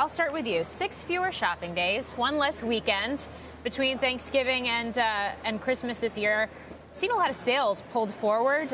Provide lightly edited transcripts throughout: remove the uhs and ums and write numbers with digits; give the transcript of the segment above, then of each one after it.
I'll start with you. 6 fewer shopping days, one less weekend between Thanksgiving and Christmas this year. Seen a lot of sales pulled forward,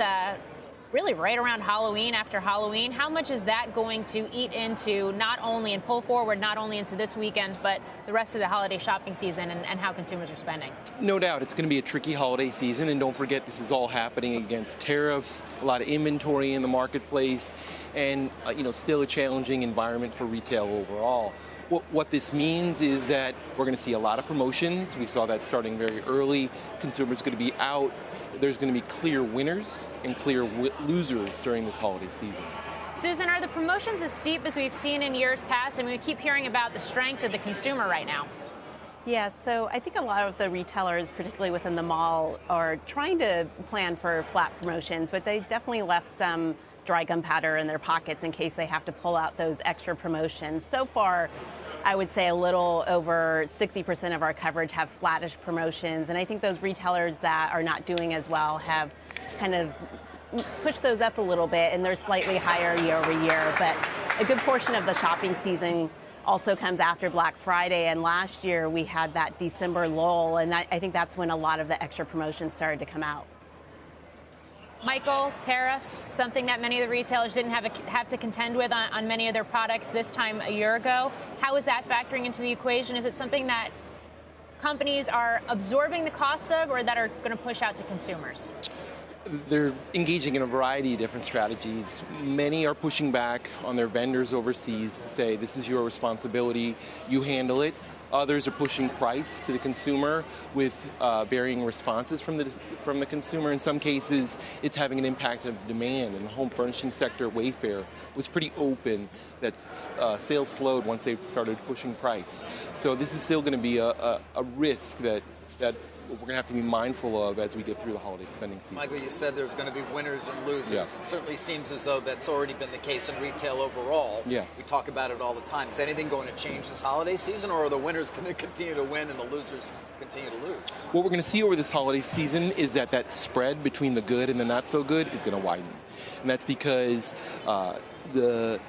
really right around Halloween, after Halloween. How much is that going to eat into not only and pull forward not only into this weekend, but the rest of the holiday shopping season and how consumers are spending? No doubt it's going to be a tricky holiday season, and don't forget this is all happening against tariffs, a lot of inventory in the marketplace, and still a challenging environment for retail overall. What this means is that we're going to see a lot of promotions. We saw that starting very early. Consumers are going to be out. There's going to be clear winners and clear losers during this holiday season. Susan, are the promotions as steep as we've seen in years past? And we keep hearing about the strength of the consumer right now. Yeah, so I think a lot of the retailers, particularly within the mall, are trying to plan for flat promotions, but they definitely left some dry gunpowder in their pockets in case they have to pull out those extra promotions. So far, I would say a little over 60% of our coverage have flattish promotions, and I think those retailers that are not doing as well have kind of pushed those up a little bit, and they're slightly higher year over year. But a good portion of the shopping season also comes after Black Friday, and last year we had that December lull, and I think that's when a lot of the extra promotions started to come out. Michael, tariffs, something that many of the retailers didn't have to contend with on many of their products this time a year ago. How is that factoring into the equation? Is it something that companies are absorbing the costs of or that are going to push out to consumers? They're engaging in a variety of different strategies. Many are pushing back on their vendors overseas to say, this is your responsibility, you handle it. Others are pushing price to the consumer with varying responses from the consumer. In some cases, it's having an impact of demand. In the home furnishing sector, Wayfair was pretty open that sales slowed once they started pushing price. So this is still going to be a risk that we're going to have to be mindful of as we get through the holiday spending season. Michael, you said there's going to be winners and losers. Yeah. It certainly seems as though that's already been the case in retail overall. Yeah. We talk about it all the time. Is anything going to change this holiday season, or are the winners going to continue to win and the losers continue to lose? What we're going to see over this holiday season is that spread between the good and the not so good is going to widen. And that's because the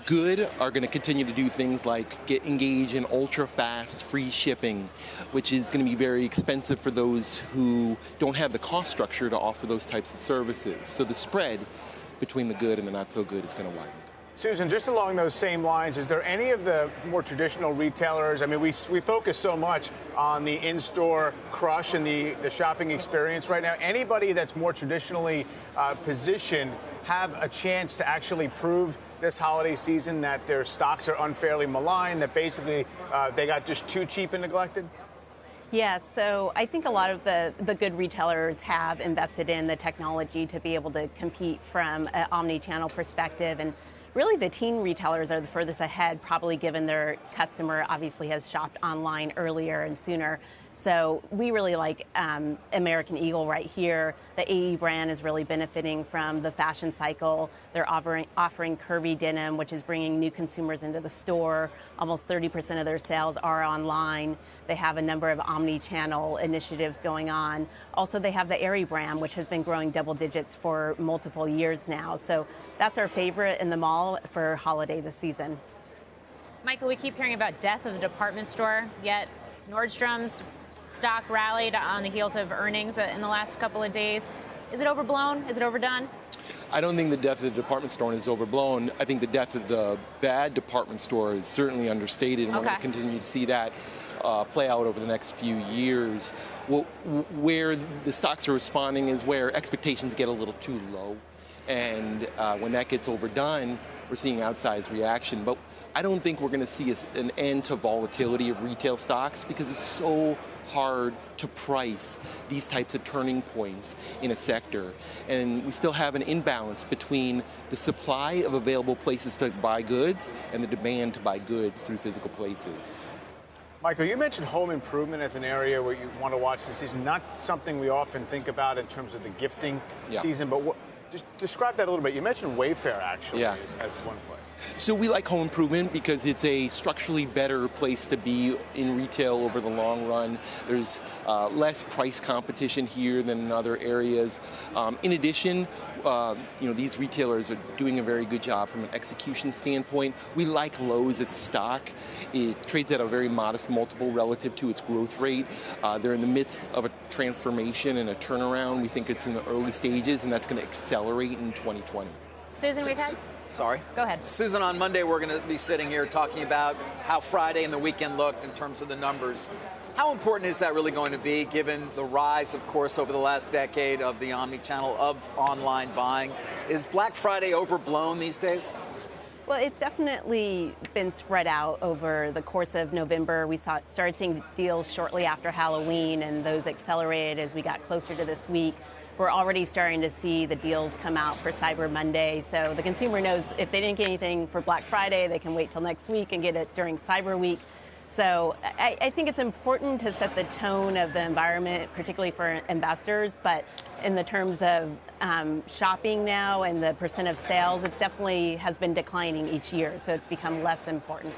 good are going to continue to do things like engage in ultra-fast free shipping, which is going to be very expensive for those who don't have the cost structure to offer those types of services. So the spread between the good and the not so good is going to widen. Susan, just along those same lines, is there any of the more traditional retailers, I mean, we focus so much on the in-store crush and the shopping experience right now. Anybody that's more traditionally positioned have a chance to actually prove this holiday season that their stocks are unfairly maligned, that basically they got just too cheap and neglected? Yeah, so I think a lot of the good retailers have invested in the technology to be able to compete from an omni-channel perspective. And really the teen retailers are the furthest ahead, probably given their customer obviously has shopped online earlier and sooner. So we really like American Eagle right here. The AE brand is really benefiting from the fashion cycle. They're offering curvy denim, which is bringing new consumers into the store. Almost 30% of their sales are online. They have a number of omni-channel initiatives going on. Also, they have the Aerie brand, which has been growing double digits for multiple years now. So that's our favorite in the mall for holiday this season. Michael, we keep hearing about death of the department store, yet Nordstrom's stock rallied on the heels of earnings in the last couple of days. Is it overblown? Is it overdone? I don't think the death of the department store is overblown. I think the death of the bad department store is certainly understated, and we're going to continue to see that play out over the next few years. Where the stocks are responding is where expectations get a little too low, and when that gets overdone, we're seeing outsized reaction. But I don't think we're going to see an end to volatility of retail stocks because it's so hard to price these types of turning points in a sector. And we still have an imbalance between the supply of available places to buy goods and the demand to buy goods through physical places. Michael, you mentioned home improvement as an area where you want to watch this season. Not something we often think about in terms of the gifting season, but just describe that a little bit. You mentioned Wayfair, actually, as one play. So we like home improvement because it's a structurally better place to be in retail over the long run. There's less price competition here than in other areas. In addition, these retailers are doing a very good job from an execution standpoint. We like Lowe's as a stock. It trades at a very modest multiple relative to its growth rate. They're in the midst of a transformation and a turnaround. We think it's in the early stages, and that's going to accelerate in 2020. Susan, we've had... Sorry. Go ahead. Susan, on Monday, we're going to be sitting here talking about how Friday and the weekend looked in terms of the numbers. How important is that really going to be, given the rise, of course, over the last decade of the omni-channel, of online buying? Is Black Friday overblown these days? Well, it's definitely been spread out over the course of November. We started seeing deals shortly after Halloween, and those accelerated as we got closer to this week. We're already starting to see the deals come out for Cyber Monday. So the consumer knows if they didn't get anything for Black Friday, they can wait till next week and get it during Cyber Week. So I think it's important to set the tone of the environment, particularly for investors. But in the terms of shopping now and the percent of sales, it definitely has been declining each year. So it's become less important.